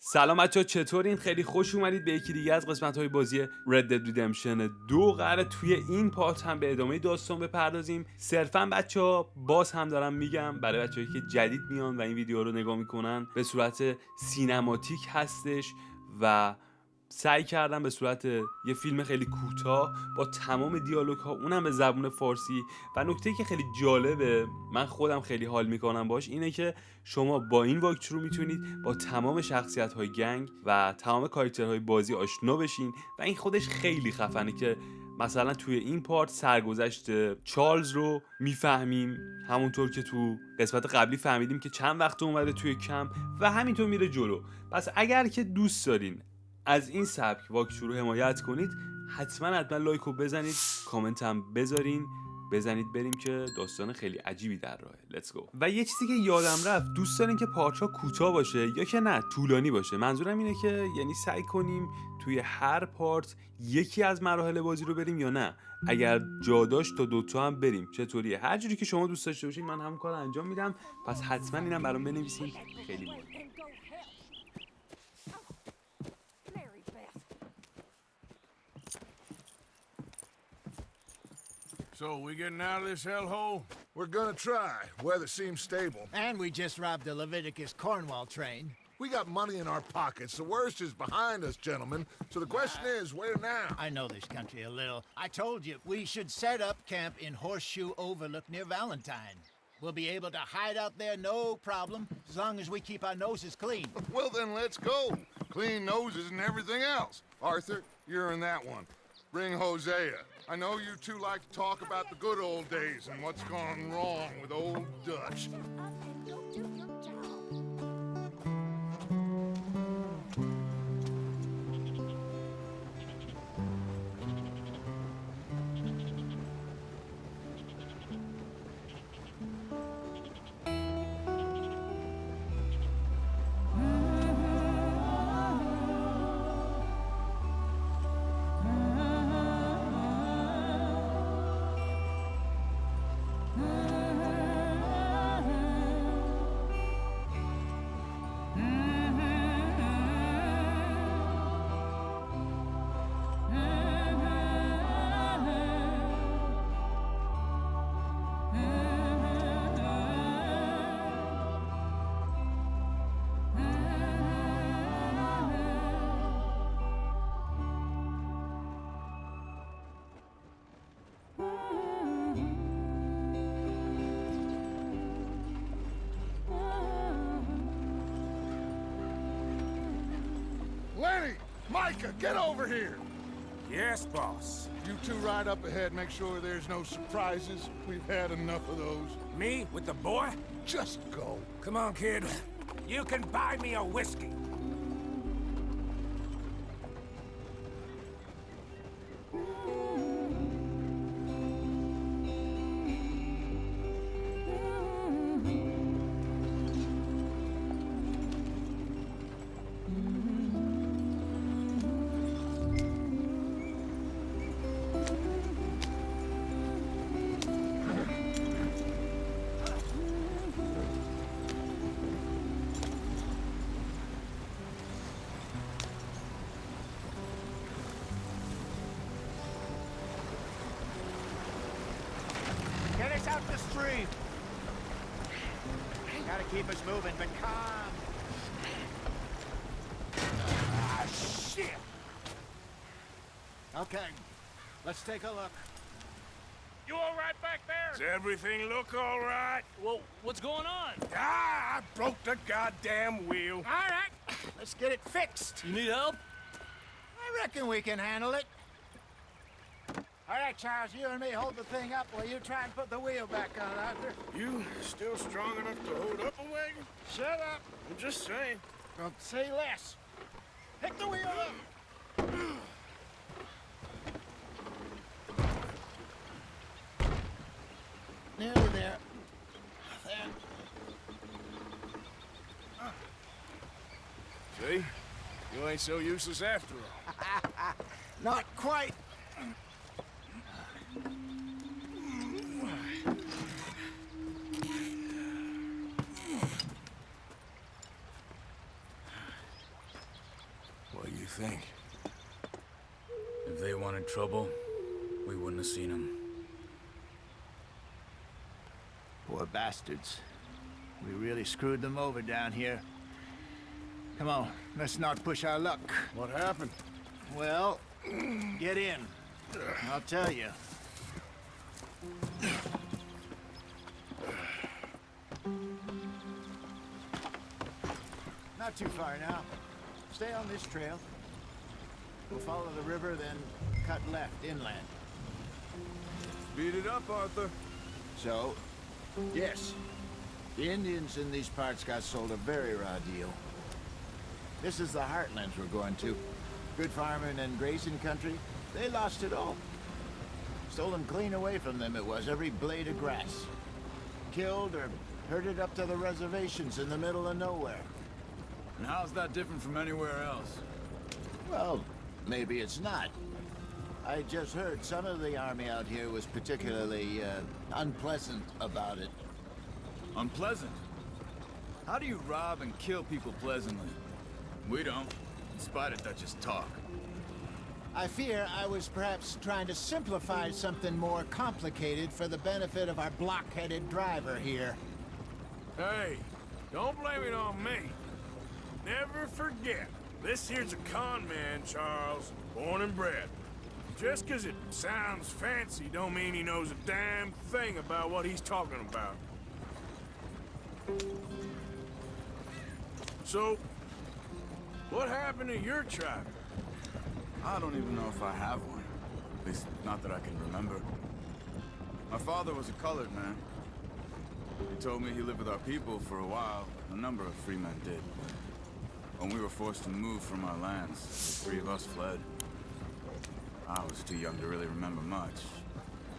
سلام بچه‌ها، چطورین؟ خیلی خوش اومدید به یکی دیگه از قسمت‌های بازی رددریدمپشن 2. قراره توی این پارت هم به ادامه داستان بپردازیم. صرفا بچه‌ها باز هم دارم میگم برای بچه‌هایی که جدید میان و این ویدیو رو نگاه میکنن، به صورت سینماتیک هستش و سعی کردم به صورت یه فیلم خیلی کوتاه با تمام دیالوگ ها، اونم به زبون فارسی. و نکته‌ای که خیلی جالبه، من خودم خیلی حال میکنم باش، اینه که شما با این واکچرو میتونید با تمام شخصیت های گنگ و تمام کاراکترهای بازی آشنا بشین و این خودش خیلی خفنه که مثلا توی این پارت سرگذشت چارلز رو میفهمیم، همونطور که تو قسمت قبلی فهمیدیم که چند وقت اومده توی کمپ و همینطور میره جلو. پس اگر که دوست دارین از این سبک واکچرو رو حمایت کنید، حتما لایک رو بزنید، کامنت هم بذارین، بزنید بریم که داستان خیلی عجیبی در راهه. لیتس گو. و یه چیزی که یادم رفت، دوست دارین که پارت‌ها کوتاه باشه یا که نه طولانی باشه؟ منظورم اینه که یعنی سعی کنیم توی هر پارت یکی از مراحل بازی رو بریم یا نه اگر جا داشت تا دوتا هم بریم. چطوریه؟ هر جوری که شما دوست داشته باشین من همون کارو انجام میدم. پس حتما اینم برام بنویسین، خیلی مهمه. So, we getting out of this hellhole? We're gonna try. Weather seems stable. And we just robbed the Leviticus Cornwall train. We got money in our pockets. The worst is behind us, gentlemen. So the question is, where now? I know this country a little. I told you, we should set up camp in Horseshoe Overlook near Valentine. We'll be able to hide out there, no problem, as long as we keep our noses clean. Well, then let's go. Clean noses and everything else. Arthur, you're in that one. Bring Hosea. I know you two like to talk about the good old days and what's gone wrong with old Dutch. Lenny! Micah, get over here! Yes, boss. You two ride up ahead, make sure there's no surprises. We've had enough of those. Me with the boy? Just go. Come on, kid. You can buy me a whiskey. Get us out the stream. Gotta keep us moving, but calm. Ah, shit! Okay, let's take a look. You all right back there? Does everything look all right? Well, what's going on? Ah, I broke the goddamn wheel. All right, let's get it fixed. You need help? I reckon we can handle it. All right, Charles, you and me hold the thing up while you try and put the wheel back on, Arthur. You still strong enough to hold up a wagon? Shut up. I'm just saying. Don't say less. Pick the wheel up. Nearly there. There. See? You ain't so useless after all. Not quite. What do you think? If they wanted trouble, we wouldn't have seen them. Poor bastards. We really screwed them over down here. Come on, let's not push our luck. What happened? Well, get in. I'll tell you. Not too far now. Stay on this trail. We'll follow the river, then cut left inland. Speed it up, Arthur. So, yes, the Indians in these parts got sold a very raw deal. This is the heartlands we're going to. Good farming and grazing country. They lost it all. Stolen clean away from them it was, every blade of grass. Killed or herded up to the reservations in the middle of nowhere. And how's that different from anywhere else? Well, maybe it's not. I just heard some of the army out here was particularly, unpleasant about it. Unpleasant? How do you rob and kill people pleasantly? We don't, in spite of Dutch's talk. I fear I was perhaps trying to simplify something more complicated for the benefit of our block-headed driver here. Hey, don't blame it on me. Never forget, this here's a con man, Charles, born and bred. Just 'cause it sounds fancy don't mean he knows a damn thing about what he's talking about. So, what happened to your tribe? I don't even know if I have one. At least, not that I can remember. My father was a colored man. He told me he lived with our people for a while. A number of free men did. When we were forced to move from our lands, the three of us fled. I was too young to really remember much.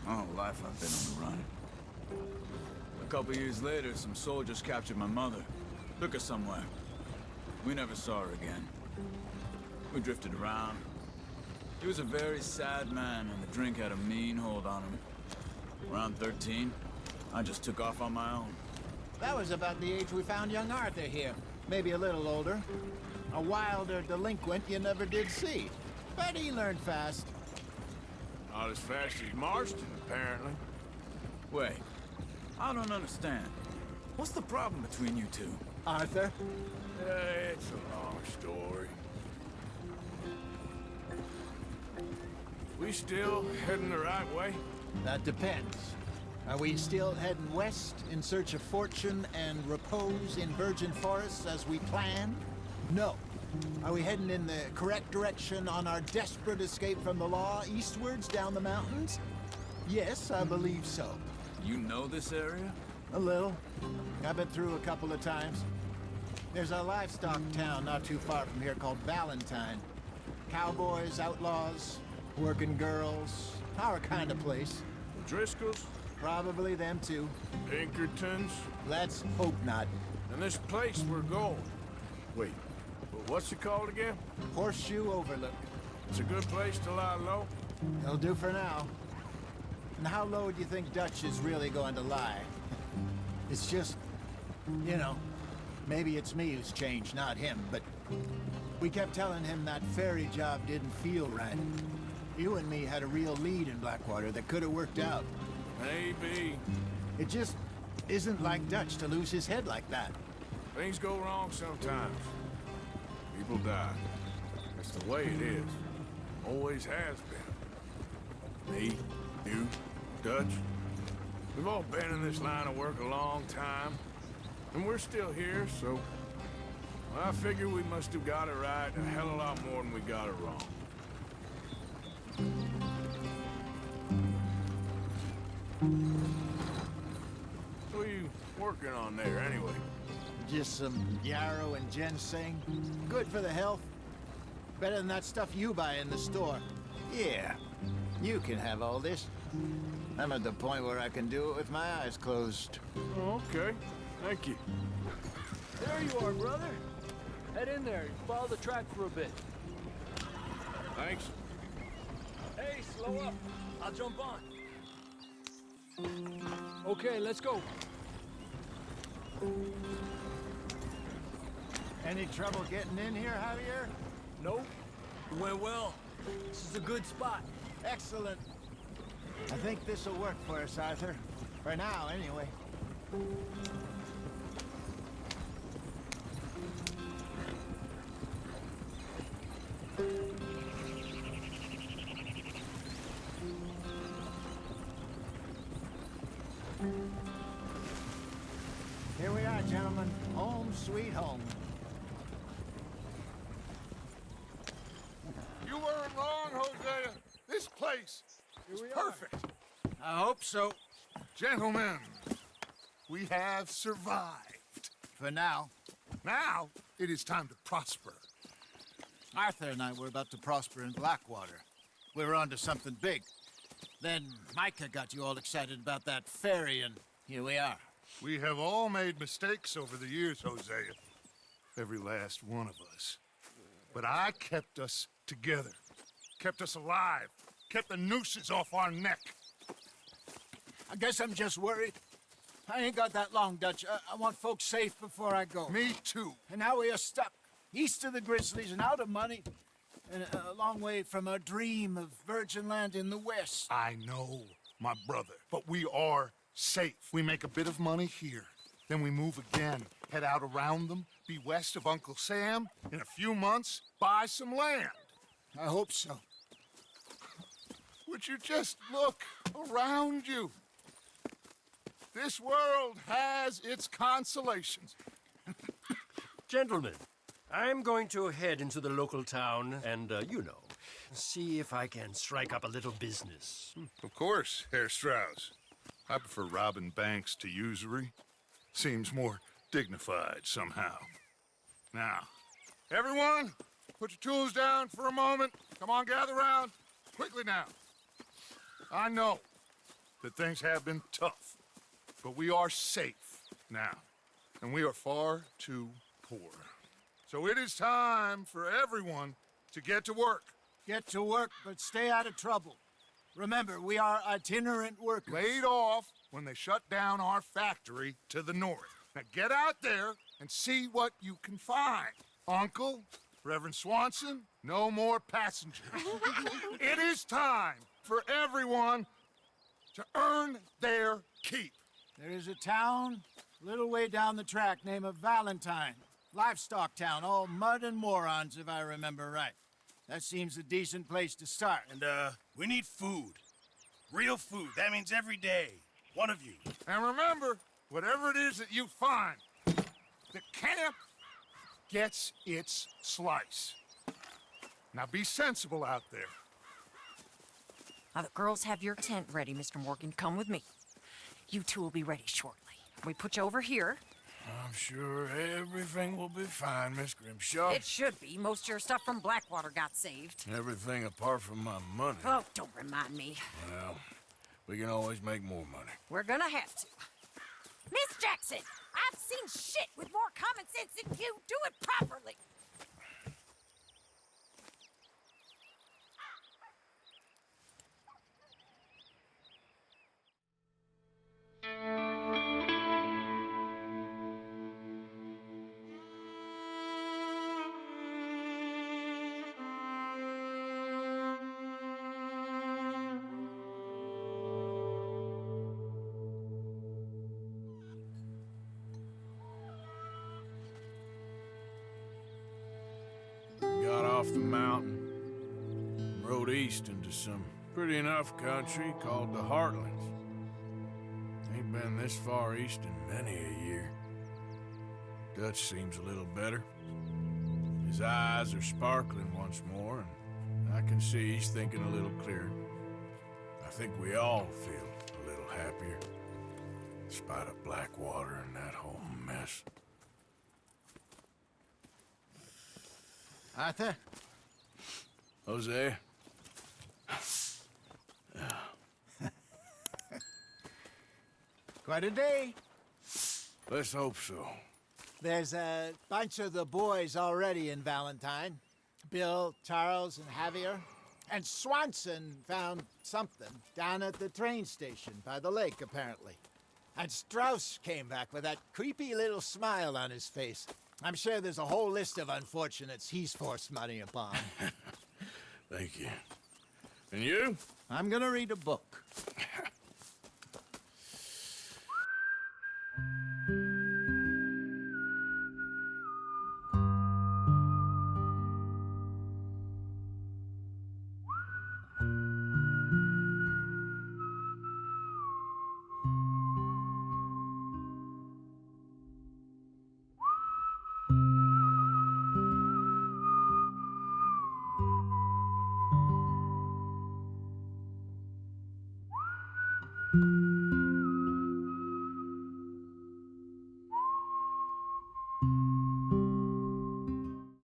My whole life I've been on the run. A couple years later, some soldiers captured my mother. Took her somewhere. We never saw her again. We drifted around. He was a very sad man, and the drink had a mean hold on him. Around 13, I just took off on my own. That was about the age we found young Arthur here. Maybe a little older. A wilder delinquent you never did see. But he learned fast. Not as fast as Marston, apparently. Wait, I don't understand. What's the problem between you two? Arthur? It's a long story. We still heading the right way? That depends. Are we still heading west in search of fortune and repose in virgin forests as we planned? No. Are we heading in the correct direction on our desperate escape from the law eastwards down the mountains? Yes, I believe so. You know this area? A little. I've been through a couple of times. There's a livestock town not too far from here called Valentine. Cowboys, outlaws, working girls, our kind of place. Driscoll's? Probably them too. Pinkertons? Let's hope not. And this place we're going. Wait, what's it called again? Horseshoe Overlook. It's a good place to lie low? It'll do for now. And how low do you think Dutch is really going to lie? It's just, you know, maybe it's me who's changed, not him, but we kept telling him that ferry job didn't feel right. You and me had a real lead in Blackwater that could have worked out. Maybe. It just isn't like Dutch to lose his head like that. Things go wrong sometimes. People die. That's the way it is. Always has been. Me, you, Dutch. We've all been in this line of work a long time. And we're still here, so... I figure we must have got it right a hell of a lot more than we got it wrong. What are you working on there, anyway? Just some yarrow and ginseng. Good for the health. Better than that stuff you buy in the store. Yeah, you can have all this. I'm at the point where I can do it with my eyes closed. Oh, okay. Thank you. There you are, brother. Head in there and follow the track for a bit. Thanks. Hey, slow up. I'll jump on. Okay, let's go. Any trouble getting in here, Javier? Nope. It went well. This is a good spot. Excellent. I think this will work for us, Arthur. For now, anyway. Here we are, gentlemen. Home sweet home. You weren't wrong, Hosea. This place is perfect. I hope so. Gentlemen, we have survived. For now. Now, it is time to prosper. Arthur and I were about to prosper in Blackwater. We were onto something big. Then Micah got you all excited about that ferry, and here we are. We have all made mistakes over the years, Hosea. Every last one of us. But I kept us together. Kept us alive. Kept the nooses off our neck. I guess I'm just worried. I ain't got that long, Dutch. I want folks safe before I go. Me too. And now we are stuck, east of the Grizzlies and out of money, and a long way from our dream of virgin land in the west. I know, my brother, but we are safe. We make a bit of money here, then we move again, head out around them, be west of Uncle Sam, in a few months, buy some land. I hope so. Would you just look around you? This world has its consolations. Gentlemen, I'm going to head into the local town and, see if I can strike up a little business. Of course, Herr Strauss. I prefer robbing banks to usury. Seems more dignified somehow. Now, everyone, put your tools down for a moment. Come on, gather round. Quickly now. I know that things have been tough, but we are safe now, and we are far too poor. So it is time for everyone to get to work. Get to work, but stay out of trouble. Remember, we are itinerant workers. Laid off when they shut down our factory to the north. Now get out there and see what you can find. Uncle, Reverend Swanson, no more passengers. It is time for everyone to earn their keep. There is a town a little way down the track named Valentine. Livestock town, all mud and morons, if I remember right. That seems a decent place to start. And, we need food. Real food. That means every day. One of you. And remember, whatever it is that you find, the camp gets its slice. Now be sensible out there. Now, the girls have your tent ready, Mr. Morgan. Come with me. You two will be ready shortly. We put you over here. I'm sure everything will be fine, Miss Grimshaw. It should be. Most of your stuff from Blackwater got saved. Everything apart from my money. Oh, don't remind me. Well, we can always make more money. We're gonna have to. Miss Jackson, I've seen shit with more common sense than you. Do it properly. Got off the mountain, rode east into some pretty enough country called the Heartlands. Ain't been this far east in many a year. Dutch seems a little better. His eyes are sparkling once more, and I can see he's thinking a little clearer. I think we all feel a little happier, in spite of Blackwater and that whole mess. Arthur? Jose? Quite a day. Let's hope so. There's a bunch of the boys already in Valentine. Bill, Charles, and Javier. And Swanson found something down at the train station by the lake, apparently. And Strauss came back with that creepy little smile on his face. I'm sure there's a whole list of unfortunates he's forced money upon. Thank you. And you? I'm gonna read a book.